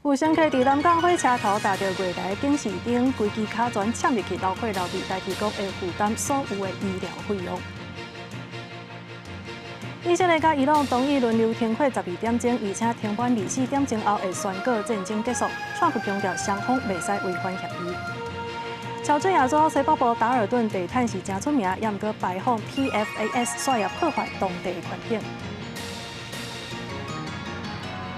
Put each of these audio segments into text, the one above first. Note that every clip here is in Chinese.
有乘客伫南港火车头搭到月台警示灯，规支卡全嵌入去流血流地，代替局会负担所有的医疗费用。以色列甲伊朗同意轮流停火12点钟，而且停班24点钟后会宣告战争结束。川普强调双方袂使违反协议。乔治亚州西北部达尔顿地毯是真出名，也毋过排放 PFAS 刷也破坏当地环境。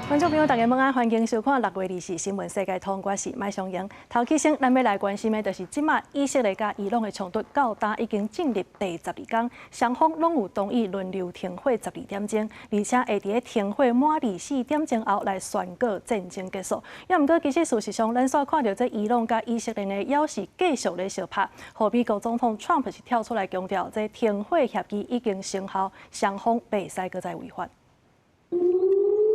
观众朋友，大家晚安，欢迎收看6月24新闻世界通，我是麦尚英。头起先，咱要来关心的就是即马以色列甲伊朗的冲突到今已经进入第12天，双方拢有同意轮流停火12点钟，而且会伫停火满24点钟后来宣告战争结束。也毋过，其实事实上，咱所看到这伊朗甲以色列呢，也是继续咧相拍。和美国总统 Trump 是跳出来强调，这停火协议已经生效，双方袂使搁再违反。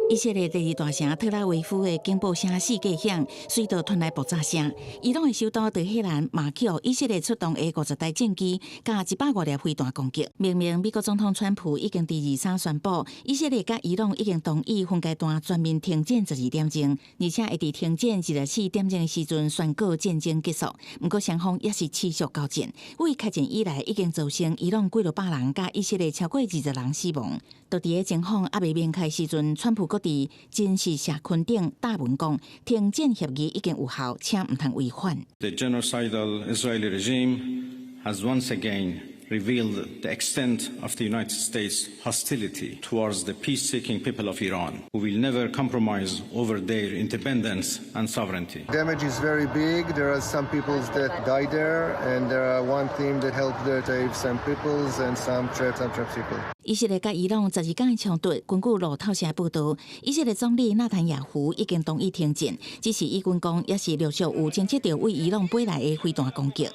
以色列第二大城特拉维夫的警报声四架响，随着传来爆炸声。伊朗的首都德黑兰马克以色列出动的50台战机，加150粒飞弹攻击。明明美国总统川普已经伫23宣布，以色列甲伊朗已经同意分阶段全面停战12点钟，而且会伫停战24点钟的时阵宣告战争结束。不过双方也是持续交战，为开战以来已经造成伊朗几落百人，甲以色列超过20人死亡。就伫个情况还未明开时阵，川普搁伫真实社群顶大文讲，停战协议已经有效，且唔通违反。The genocidal Israeli regime has once again revealed the extent of the United States' hostility towards the peace-seeking people of Iran, who will never compromise over their independence and sovereignty. Damage is very big. There are some peoples that died there, and there are one team that helped save some peoples and some trapped people. 以色列甲伊朗12天的冲突，根据路透社报道，以色列总理纳坦雅胡已经同意停战，只是以军讲也是陆续有侦测到为伊朗飞来的飞弹攻击。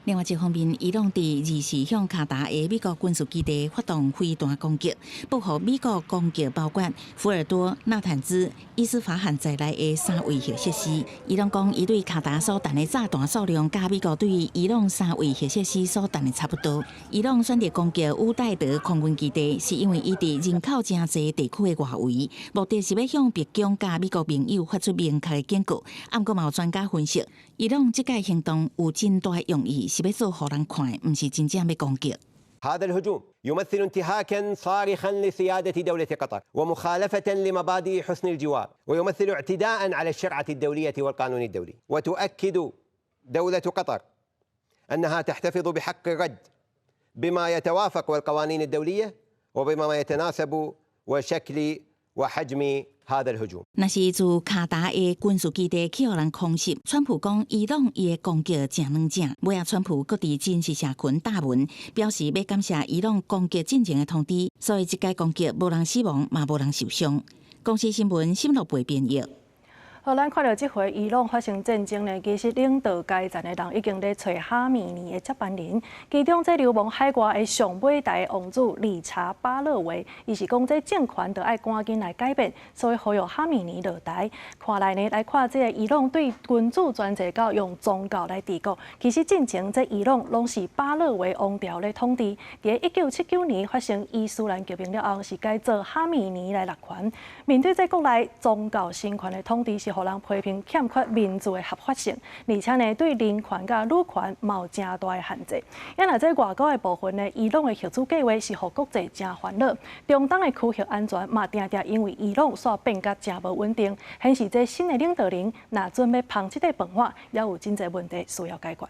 另外一方面，伊朗伫24向卡达的美国军事基地发动飞弹攻击，报复美国攻击包括福尔多、纳坦兹、伊斯法罕在内的3位核设施。伊朗讲，伊对卡达所弹的炸弹数量，甲美国对伊朗3位核设施所弹的差不多。伊朗选择攻击乌代德空军基地，是因为伊伫人口真侪地区的外围，目的是要向北京甲美国盟友发出明确的警告。不过，有专家分析，伊朗这届行动有真大的用意。是要做互人看，唔是真正要攻击。هذا الهجوم يمثل انتهاكا صارخا لسيادة دولة قطر ومخالفة لمبادئ حسن الجوار ويمثل اعتداء على الشرعة الدولية والقانون الدولي وتؤكد دولة قطر أنها تحتفظ بحق الرد بما يتوافق والقوانين الدولية وبما يتناسب وشكل وحجم هذا الهجوم。那是自卡达的军事基地去互人空袭，川普讲伊朗伊的攻击正软正，尾仔川普搁伫真实社群大文表示要感谢伊朗攻击进前的通知，所以这届攻击无人死亡，嘛无人受伤。公司新闻新闻部编译。好，咱看到这回伊朗发生战争呢，其实领导该站的人已经在找哈米尼的接班人。其中，这流亡海外的上伟大的王子理查巴勒维，伊是讲这政权得爱赶紧来改变，所以呼吁哈米尼落台。看来呢，来看这个伊朗对君主专制到用宗教来治国，其实进前这伊朗拢是巴勒维王朝的统治。在1979年发生伊斯兰革命了后，是改做哈米尼来落权。面对这国内宗教神权的统治是。互人批评欠缺民主的合法性，而且呢，对人权甲女权嘛有真大的限制。因若这外交的部分呢，伊朗的核子计划是互国际真烦恼，中东的区域安全嘛定定因为伊朗所变甲真无稳定，显示这新的领导人若准要捧这个饭碗，也有真侪问题需要解决。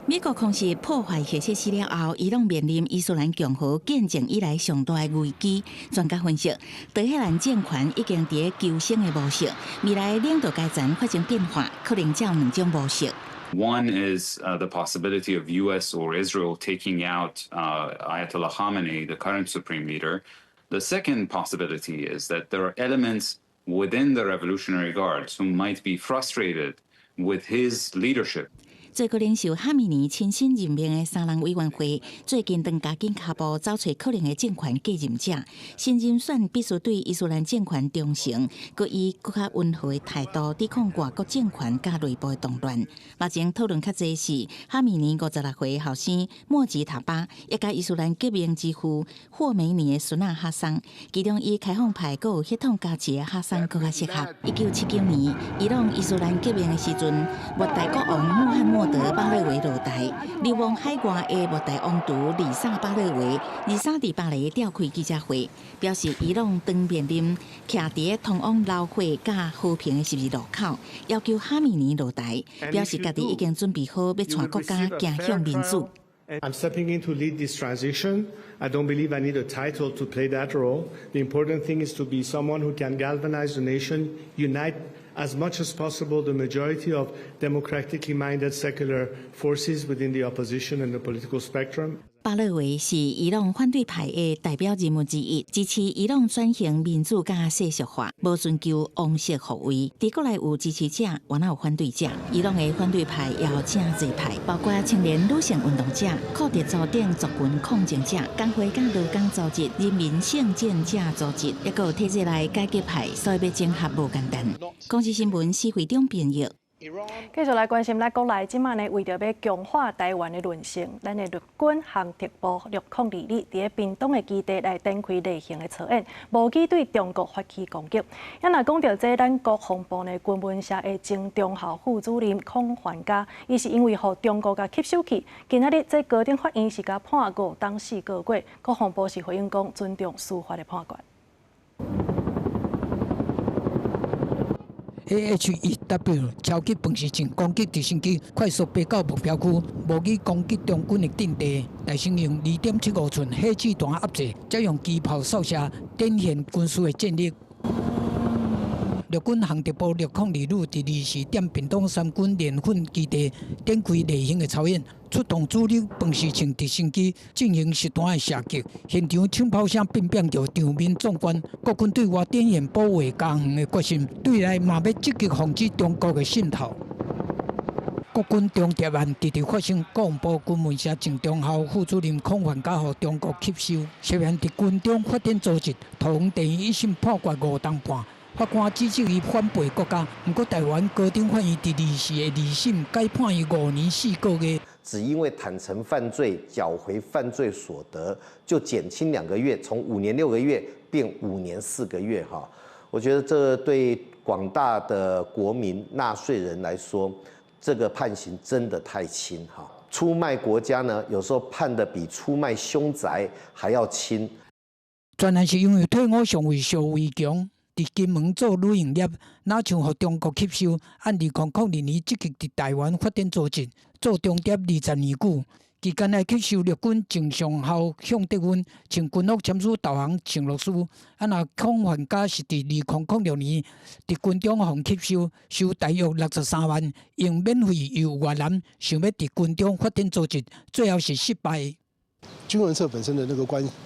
美国空袭破坏核设施了后，伊朗面临伊斯兰共和建政以来上大的危机。专家分析，德黑兰政权已经伫求生的模式，未来领导阶层发生变化，可能只有2种模式。One is the possibility of U.S. or Israel taking out Ayatollah Khamenei, the current supreme leader. The second possibility is that there are elements within the Revolutionary Guards who might be frustrated with his leadership. 最高领袖哈米尼亲身任命的3人委员会，最近当加紧脚步找找可能的政权继任者。新人选必须对伊斯兰政权忠诚，佮以更较温和的态度抵抗外国政权甲内部的动乱。目前讨论较侪是哈米尼56岁后生莫吉塔巴，一甲伊斯兰革命之父霍梅尼的孙仔哈桑，其中以开放派佮有血统加持的哈桑更较适合。1979年，伊朗伊斯兰革命的时阵，末代国王穆罕默德·巴勒维落台，流亡海外的末代王储里萨·巴勒维23伫巴黎召开记者会，表示伊朗当面临徛伫通往老火甲和平的十字路口，要求哈米尼落台，表示家己已经准备好要带国家走向民主。I'm stepping in to lead this transition. I don't believe I need a title to play that role. The important thing is to be someone who can galvanize the nation, unite as much as possible the majority of democratically minded secular forces within the opposition and the political spectrum. 巴勒维是伊朗反对派的代表人物之一，支持伊朗转型民主甲世俗化，无寻求王室复位。伫国内有支持者，也有反对者。伊朗的反对派也有正侪派，包括青年女性运动者、酷特族等族群抗争者、工会甲劳工组织、人民圣战者组织，也有体制内改革派，所以要整合无简单。公司新闻施会长编译。继续来关心咱国内即卖呢，为着要强化台湾的韧性，咱的陆军航特部602旅伫屏东的基地来展开例行的操演，无忌对中国发起攻击。若讲到这，咱国防部的军文社的前中校副主任孔焕嘉，伊是因为互中国甲吸收去，今仔日这高等法院是甲判5当4个月，国防部是回应讲尊重司法的判决。AHEW 超级防视镜攻击直升机快速飞到目标区，无意攻击中军的阵地，来使用2.75寸火箭弹压制，再用机炮扫射，展现军事的战力。陆军航特部602旅伫24点屏东三军联训基地展开例行的操演，出动主力防视镜直升机进行实弹的射击，现场枪炮声震遍着场面壮观。国军对外展现保卫家园的决心，对内嘛要积极防止中国的渗透。国军中谍案直直发生，国防部军文社前中校副主任孔焕嘉互中国吸收，涉嫌伫军中发展组织，桃园地院1审判决5当半。法官指责伊反背国家，不过台湾高等法院第24个2审改判伊5年4个月。只因为坦诚犯罪、缴回犯罪所得，就减轻2个月，从5年6个月变5年4个月哈。我觉得这对广大的国民纳税人来说，这个判刑真的太轻哈。出卖国家呢，有时候判的比出卖凶宅还要轻。专案是因为退伍上尉邵伟强。伫金门做旅营业，哪像互中国吸收？按2002年积极伫台湾发展组织，做中谍20年久。期间来吸收陆军正上校向德军，请军服签署导航承诺书。若孔焕嘉是伫2006年伫军中互吸收，收大约63万，用免费由越南想要伫军中发展组织，最后是失败。军文社本身的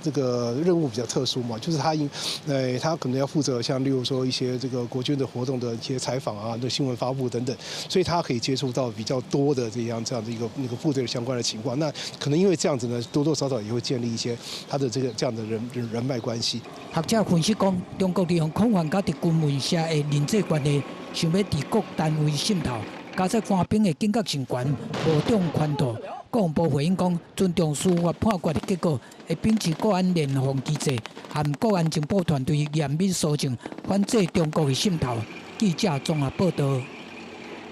这个任务比较特殊嘛，就是他可能要负责像例如说一些这个国军的活动的一些采访啊、的新闻发布等等，所以他可以接触到比较多的这样的一个部队的相关的情况。那可能因为这样子呢，多多少少也会建立一些他的这样的人脉关系。学者分析讲，中国利用孔焕嘉伫军文社的人际关系，想要伫各单位渗透，加上官兵的警觉性悬，无中宽度。国防部回应讲，尊重司法判决的结果，会秉持国安联防机制，和国安情报团队严密搜证，反制中国的渗透。记者综合报道。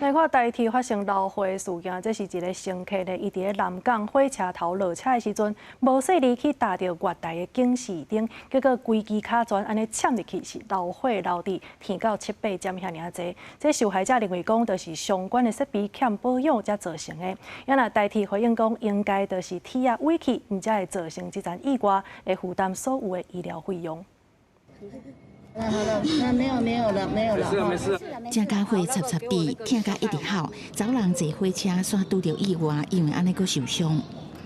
来看台铁发生闹火事件，这是一个乘客呢，伊伫咧南港火车头落车的时阵，无细力去踏到月台的警示灯，结果规支卡砖安尼嵌入去，是闹火闹伫天到7、8点遐尔济。这受害者认为讲，就是相关的设备欠保养才造成的。因若台铁回应讲，应该就是铁啊歪去，毋才会造成这场意外，会负担所有的医疗费用。好了，那没有了。没事。正甲火插插地，听甲一直吼，走人坐火车煞拄到意外，因为安尼个受伤。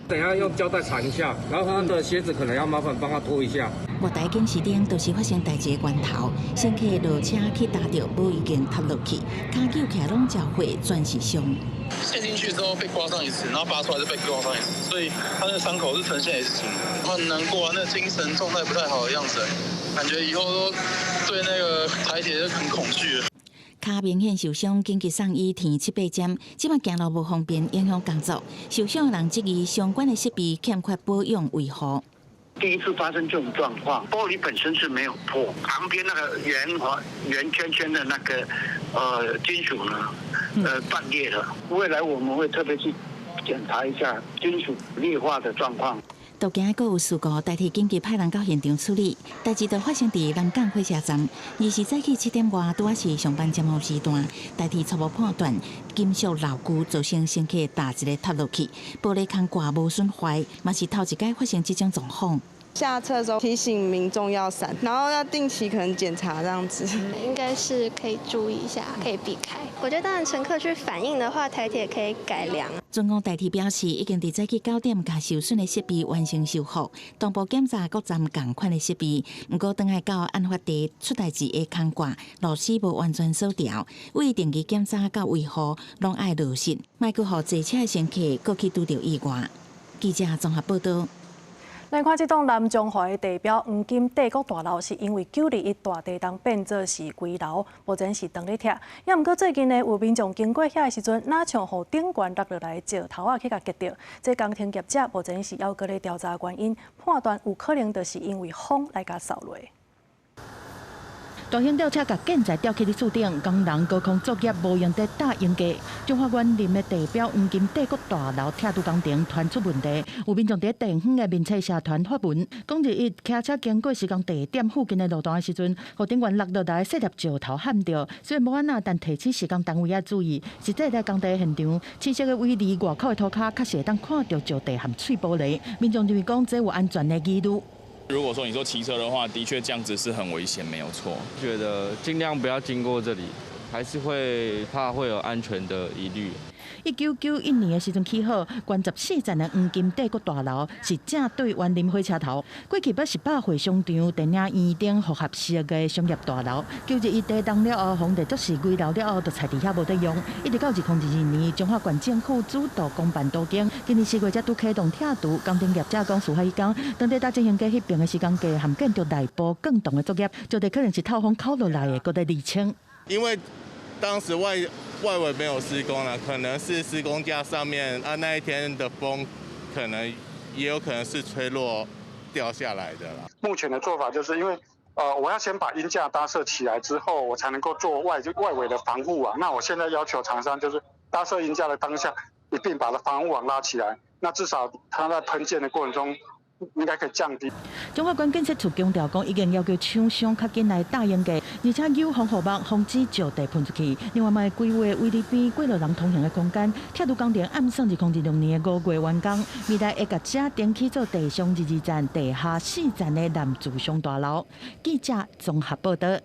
等一下用胶带缠一下，然后他的鞋子可能要麻烦帮他脱一下。月台警视顶都是发生代志的源头，乘客落车去搭到无已经塌落去，骹揪起来拢交汇，全是伤。陷进去之后被刮伤一次，然后拔出来就被刮伤一次，所以他那个伤口是呈现 S 型，很难过啊，那个精神状态不太好的样子，感觉以后都对那个台铁就很恐惧。骹明显受伤，紧急送医填7、8针，即摆行路无方便，影响工作。受伤人质疑相关的设备欠缺保养维护。第一次发生这种状况，玻璃本身是没有破，旁边那个圆圈圈的那个金属呢，断裂了。未来我们会特别去检查一下金属裂化的状况。都惊还有事故，代替紧急派人到现场处理。代志就发生伫南港火车站，2时早起7点外，拄仔是上班尖峰时段。代替初步判断，金属牢固造成乘客大一个塌落去，玻璃空挂无损坏，嘛是头一摆发生这种状况。下车的时候提醒民众要闪，然后要定期可能检查这样子。应该是可以注意一下，可以避开。我觉得当然乘客去反映的话，台铁可以改良。准公代替表示，已经伫早起9点，甲受损的设备完成修复，同步检查各站同款的设备。不过，等下到案发地出代志的空挂螺丝无完全锁掉，为定期检查到维护，拢爱落实，莫去互坐车的乘客过去拄到意外。记者综合报道。来看这栋南中华的地标黄金帝国大楼，是因为921大地震变做是危楼，目前是当咧拆。也毋过最近呢，有民众经过遐的时阵，哪像互顶悬落落来石头啊去甲击到。这工程业者目前是还阁咧调查原因，判断有可能就是因为风来甲扫落。大型吊车甲建材吊起伫厝顶，工人高空作业无用地打应价。中华园林的地标黄金帝国大楼拆除工程传出问题，有民众伫地方的面册社团发文，讲日骑车经过施工地点附近的路段的时阵，互顶悬落落来细粒石头撼到。虽然无安那，但提醒施工单位要注意，实际在工地现场，清晰的位离外口的土骹，确实会当看到石地和碎玻璃。民众认为讲这有安全的疑虑。如果说你说骑车的话，的确这样子是很危险，没有错。觉得尽量不要经过这里，还是会怕会有安全的疑虑。1991年的时阵起好，关14层的黄金帝国大楼是正对园林火车头，过去18会商场、电影院等复合式的商业大楼。921地动了后，房地足是危楼了后，就踩伫遐无得用，一直到2002年，中华县政府主导公办导经，今年4月才拄启动拆除。工程业者讲，事发迄天，当地搭进行过迄边的施工地含建筑内部更动的作业，就得可能是透风扣落来的，搁在厘清。因为当时外围没有施工了，可能是施工架上面那一天的风，可能也有可能是吹落掉下来的啦。目前的做法就是因为我要先把鹰架搭设起来之后，我才能够做外围的防护网。那我现在要求厂商就是搭设鹰架的当下，一并把防护网拉起来，那至少它在喷溅的过程中应该可以降低。中华县建设处强调讲，已经要求厂商较紧来答应价，而且有防护网防止石地喷出去。另外，卖规划围里边过路人通行的空间，铁路工程按算2026年的5月完工，未来会甲这登起做地上22站、地下4站的南住商大楼。记者综合报道。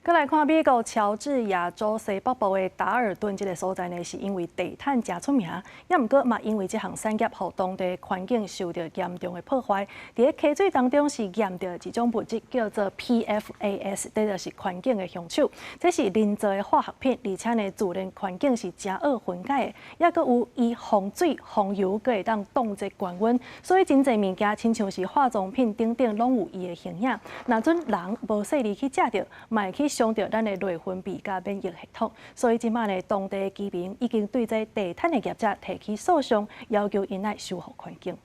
再来看美国乔治亚州西北部的达尔顿这个所在呢，是因为地毯真出名，也毋过嘛因为这项产业，互当地环境受到严重的破坏。伫咧溪水当中是验到一种物质叫做 PFAS， 这就是环境的凶手。这是人造的化学品，而且呢自然环境是真恶分解的，也佫有伊防水、防油，佫会当冻结高温，所以真侪物件，亲像是化妆品顶顶拢有伊的形影。若准人无细腻去食着，嘛会去伤到咱的内分泌甲免疫系统，所以即摆呢，当地的居民已经对这地毯的业者提起诉讼，要求因来修复环境。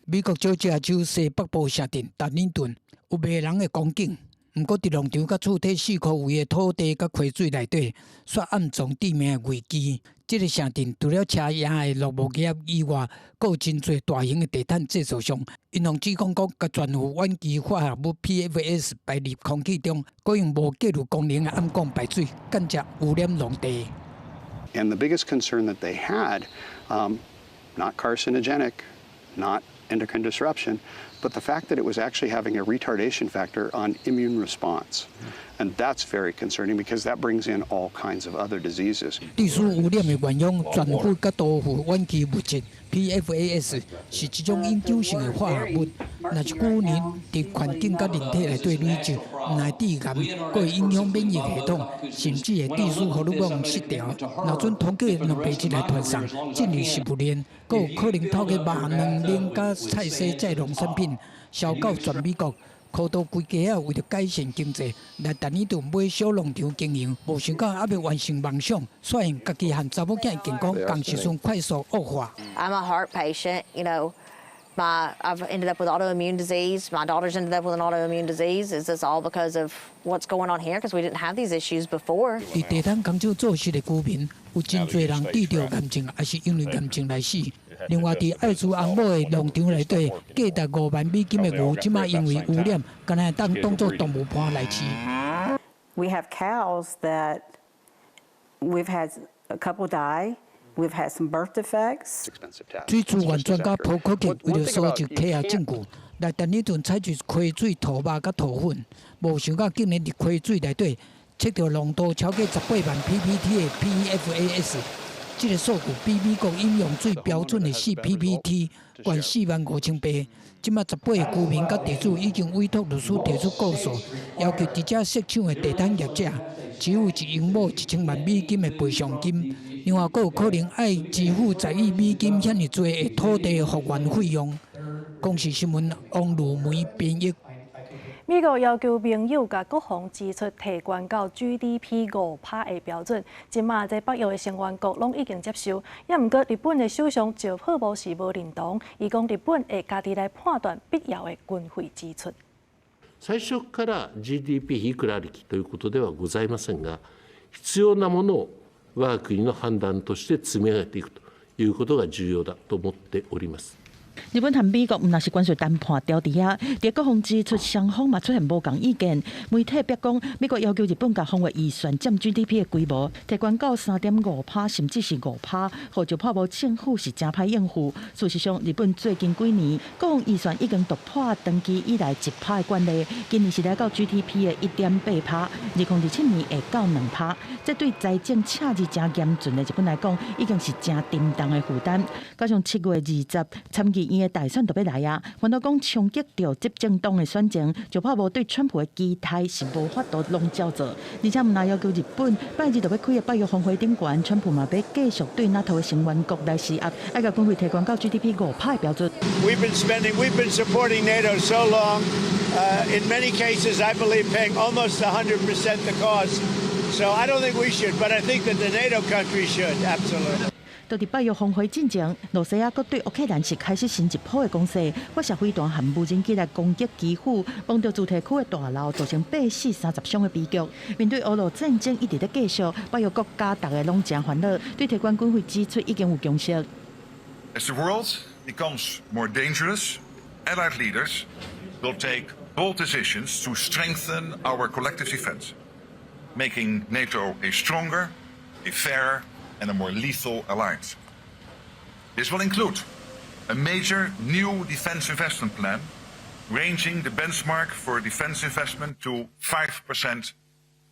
美国乔治亚州西北部城镇达林顿有迷人的光景，毋过伫农场甲厝体4块位的土地甲溪水内底，却暗藏致命的危机。这个城镇除了车野的落木业以外，还有真侪大型的地毯制造商。因用指控讲，甲全有烷基化合物 PFAS 排入空气中，佮用无介入功能的暗管排水，间接污染农地。And the biggest concern that they had, not carcinogenic, not endocrine disruption, but the fact that it was actually having a retardation factor on immune response. And that's very concerning because that brings in all kinds of other diseases. 地水污染的原因，全负甲多负烷基物质 PFAS 是一种永久性的化合物，若是久年伫环境甲人体内底累积，唔来致癌，佫会影响免疫系统，甚至会致使荷尔蒙失调。若准通过两辈子来传送，进入食物链，佫有可能透过肉、卵、奶甲菜蔬再农产品销到全美国。苦到规家啊，为了改善经济，来第二度买小农场经营，无想到还未完成梦想，发现家己和查某囝健康同时阵快速恶化。I'm a heart patient, you know. I've ended up with autoimmune disease. My daughter's ended up with an autoimmune disease. Is this all because of what's going on here? Because we didn't have these issues before. 伫地摊工厂做事的居民，有真侪人得到癌症，也是因为癌症来死。另外，伫爱珠红某的农场内底，价值5万美金的牛，即马因为污染，敢若当作动物盘来饲。We have cows that we've had a couple die. We've had some birth defects. 水资源专家朴可克为了收集科学证据，来第二阵采取溪水土肉甲土粉，无想到竟然伫溪水内底测到浓度超过18万 ppm 的 PFAS。这个数据比美国饮用水标准的4ppm 高45000倍。即马18个居民甲地主已经委托律师提出告诉，要求伫遮设厂的地摊业者支付一英亩1000万美金的赔偿金，另外佫有可能爱支付10亿美金遐尼多的土地复原费用。公视新闻王如梅编译。美国要求盟友甲各方支出提悬到 GDP 5%的标准，即马在北约的成员国拢已经接受，也毋过日本的首相石破无是无认同，伊讲日本会家己来判断必要的军费支出。最初から GDP いくらありきということではございませんが、必要なものを我が国の判断として積み上げていくということが重要だと思っております。日本和美国毋若是关税谈判调底下，伫各方指出双方嘛出现无共意见。媒体表讲，美国要求日本甲防卫预算占 GDP 的规模提悬到 3.5%， 甚至是5%，互就破无政府是真歹应付。事实上，日本最近几年各方预算已经突破长期以来1%的惯例，今年是来到 GDP 的 1.8%，2027年会到2%。这对财政赤字真严峻的日本来讲，已经是真沉重的负担。加上7月20参议院的大选就要来啊，反倒讲冲击到执政党的选情，就怕无对川普的期待是无法度笼罩住，而且毋但要求日本拜日就要开的北约峰会顶悬，川普嘛要继续对NATO的成员国来施压，要甲军费提悬到 GDP 5%的标准。We've been supporting NATO so long. In many cases, I believe paying almost 100% the cost. So I don't think we should, but I think that the NATO countries should, absolutely. 到伫北约峰会进前，罗西亚阁对乌克兰是开始新一波的攻势，发射飞弹和无人机来攻击基辅，帮着主题区的大楼，造成8死30伤的悲剧。面对俄罗战争一直在继续，北约国家大家拢真烦恼，对提悬军费支出已经有共识。As the world becomes more dangerous, allied leaders will take bold decisions to strengthen our collective defense, making NATO a stronger, a fairer, and a more lethal alliance. This will include a major new defense investment plan, ranging the benchmark for defense investment to 5%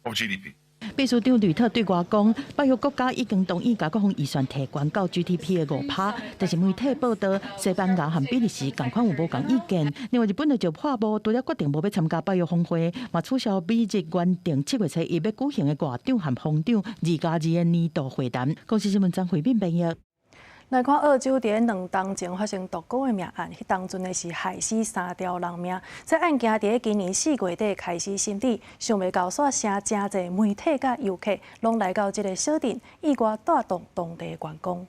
of GDP. 秘书长吕特对外讲，北约国家已经同意甲各方预算提悬到 GDP 的5%，但是媒体报道，西班牙和比利时同款有无共意见。另外，日本就破布除了决定无要参加北约峰会，嘛取消美日原定7月初1要举行的外长和防长2+2的年度会谈。公司新闻张慧敏编译。来看澳洲伫2当前发生独孤的命案，迄当阵的是害死3条人命。这案件伫今年4月底开始审理，想袂到煞声真侪媒体甲游客拢来到这个小镇，意外带动当地员工。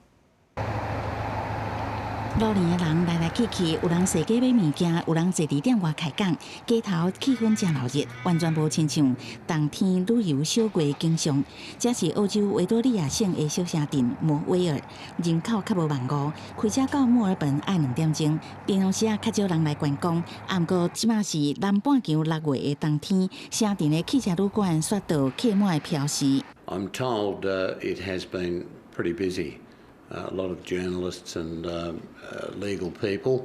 路年的人来来去去，有人踅街买物件，有人坐伫店外开讲，街头气氛真闹热，完全无亲像冬天旅游小月景象。这是澳洲维多利亚省的小城镇摩威尔，人口较无万5，开车到墨尔本爱2点钟。平常时较少人来观光，啊，毋过即马是南半球6月的冬天，城镇的汽车旅馆刷到客满的票时。I'm told it has been pretty busy. A lot of journalists and legal people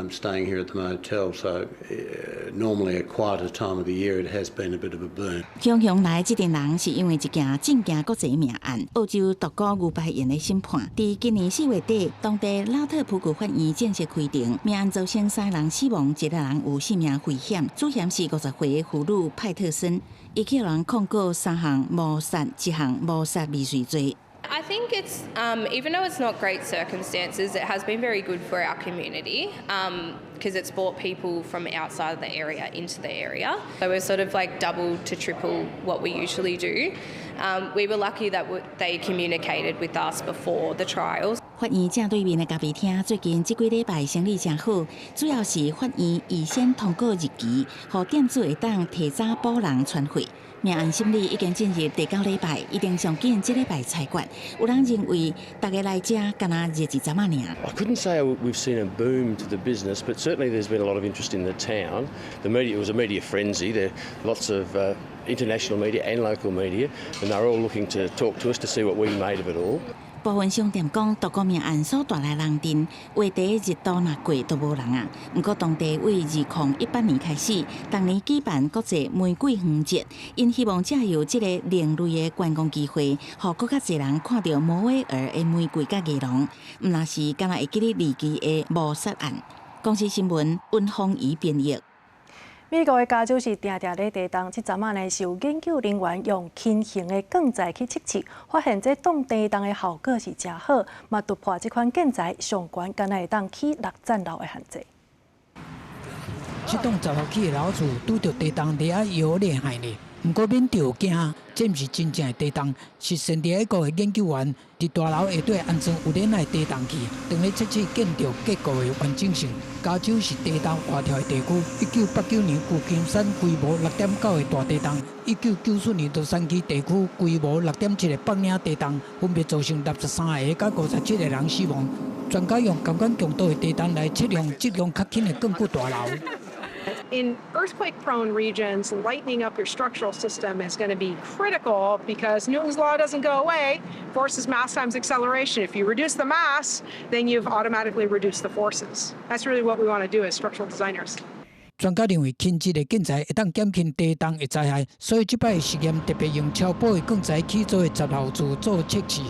staying here at the motel, so normally a quieter time of the year, it has been a bit of a burn. 雄雄来这阵人是因为一件震惊国际命案，澳洲独孤牛排院的审判。伫今年4月底，当地拉特普谷法院正式开庭，命案造成3人死亡，1个人有性命危险。主嫌是50岁的妇女派特森，伊去人控告3项谋杀、1项谋杀未遂罪。 I think it's, even though it's not great circumstances, it has been very good for our community because it's brought people from outside of the area into the area. So we're sort of like double to triple what we usually do. We were lucky that they communicated with us before the trials. 法院正对面的咖啡厅最近这几礼拜生意真好，主要是法院预先通过日期，让店主会当提早补人餐费。 命案审理已经进入第9礼拜，一定上紧这礼拜裁决。有人认为，大家来这敢若日子怎么尔？ I couldn't say we've seen a boom to the business, but certainly there's been a lot of interest in the town. The media, it was a media frenzy. There are lots of international media and local media, and they're all looking to talk to us to see what we made of it all. 部分商店讲，独孤命案所带来人阵，话题热度若过都无人啊。不过当地为2018年开始，逐年举办国际玫瑰园节，因希望借由这个另类的观光机会，让更较侪人看到摩威尔的玫瑰甲艺廊，毋那是敢若会记得离奇的谋杀案。公司新闻温芳怡编译。 美国的加州是定定咧地动，即阵仔呢是有研究人员用轻型的建材去测试，发现这冻地动的效果是真好，嘛突破这款建材上悬敢若会当起6层楼的限制。这栋10号起的老厝拄着地动，你啊有厉害呢。不过免着惊，这毋是真正的地动，是圣地亚哥的研究员伫大楼下底安装有链的地动器，当咧测试建筑结构的完整性。加州是地动活跳的地区，1989年旧金山规模6.9的大地动，1994年洛杉矶地区规模6.7的北岭地动，分别造成63个甲57个人死亡。专家用感光强度的地动来测量质量较轻的更固大楼。 In earthquake-prone regions, lightening up your structural system is going to be critical because Newton's law doesn't go away. Force is mass times acceleration. If you reduce the mass, then you've automatically reduced the forces. That's really what we want to do as structural designers. 专家认为，轻质的建材会当减轻地动的灾害，所以这摆实验特别用超薄的钢材起做的10号柱做测试，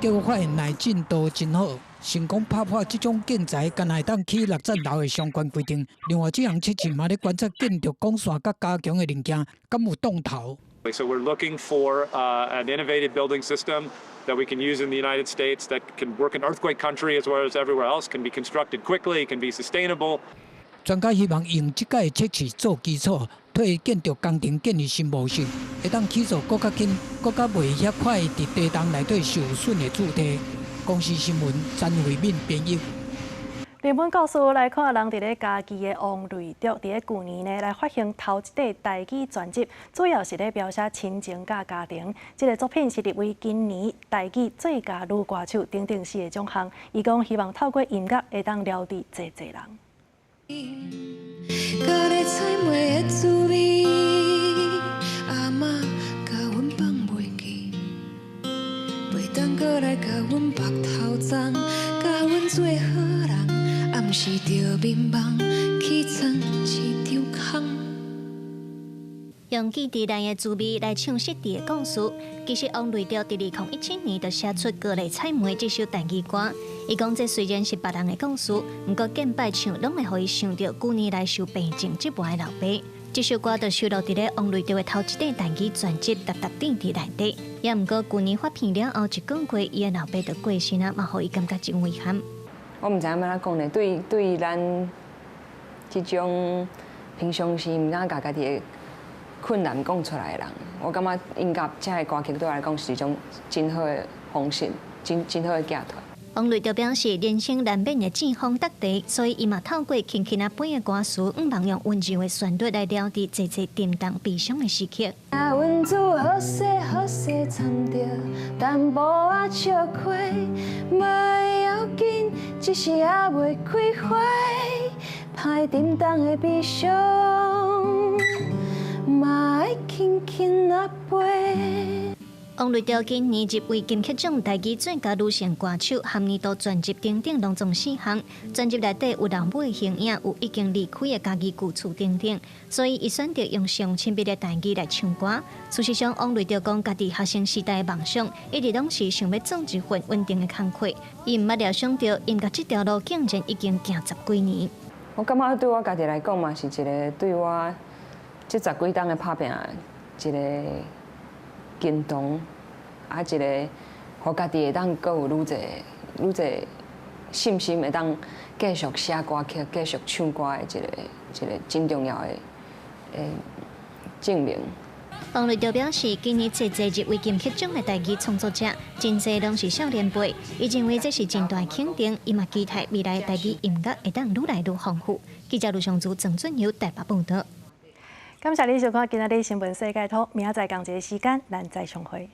结果发现耐震度真好。 成功打破这种建材敢会当起6层楼的相关规定。另外，这项测试嘛咧观察建筑钢线甲加强的零件，敢有动头。So we're looking for an innovative building system that we can use in the United States that can work in earthquake country as well as everywhere else, can be constructed quickly, can be sustainable. 专家希望用这届测试做基础，替建筑工程建立新模式，会当起造更较轻、更较袂遐快伫地动内底受损的主体。 公司新闻詹慧敏编译。日本教师来看人伫咧家己的王瑞竹，伫咧去年呢来发行头一块台语专辑，主要是咧描写亲情甲家庭。这个作品是入围今年台语最佳女歌手等等4个奖项。伊讲希望透过音乐会当疗愈侪人。当过来甲阮白头鬃，甲阮做好人，暗时着眠梦，去装一场空。用记忆内的滋味来唱失地的故事，其实王瑞竹伫2017年就写出《高丽菜梅》这首台语歌。伊讲这虽然是别人的故事，不过见摆唱拢会互伊想到9年来受病症折磨的老爸。 这首歌就收录伫咧王瑞竹的头一块台语专辑《达达点》伫内底，也毋过去年发片了后一讲过，伊的老爸就过身啊，嘛，互伊感觉真遗憾。我毋知影要怎讲呢？对咱这种平常时毋敢甲家己的困难讲出来的人，我感觉音乐这个歌曲对我来讲是一种真好的方式，真好的寄托。 王瑞竹表示，人生难免会战风得地，所以伊嘛透过轻轻啊般的歌词，毋茫用温柔的旋律来疗愈侪侪沉重悲伤的时刻。啊，阮自好势好势参着淡薄仔笑亏，袂要紧，只是还袂开花，歹沉重的悲伤，嘛爱轻轻啊飞。王瑞潮今年入围金曲奖台语最佳女性歌手，含年度专辑等等拢总4项。专辑内底有人母的形影，有已经离开的家己旧厝等等，所以伊选择用上亲密的台语来唱歌。事实上，王瑞潮讲家己学生时代的梦想，一直拢是想要做一份稳定的工课。伊毋捌料想到音乐这条路竟然已经行10几年。我感觉对我家己来讲嘛，是一个对我这10几冬的打拼一个行动，啊，一个互家己会当阁有愈侪信心，会当继续写歌曲、继续唱歌的一个真重要的证明。王瑞潮表示，今年侪入围金曲奖的台语创作者，真侪拢是少年辈，伊认为这是真大肯定，伊嘛期待未来台语音乐会当愈来愈丰富。记者卢尚珠、郑俊友台北报道。感谢你收看今仔日新闻世界图，明仔载同一个时间咱再相会。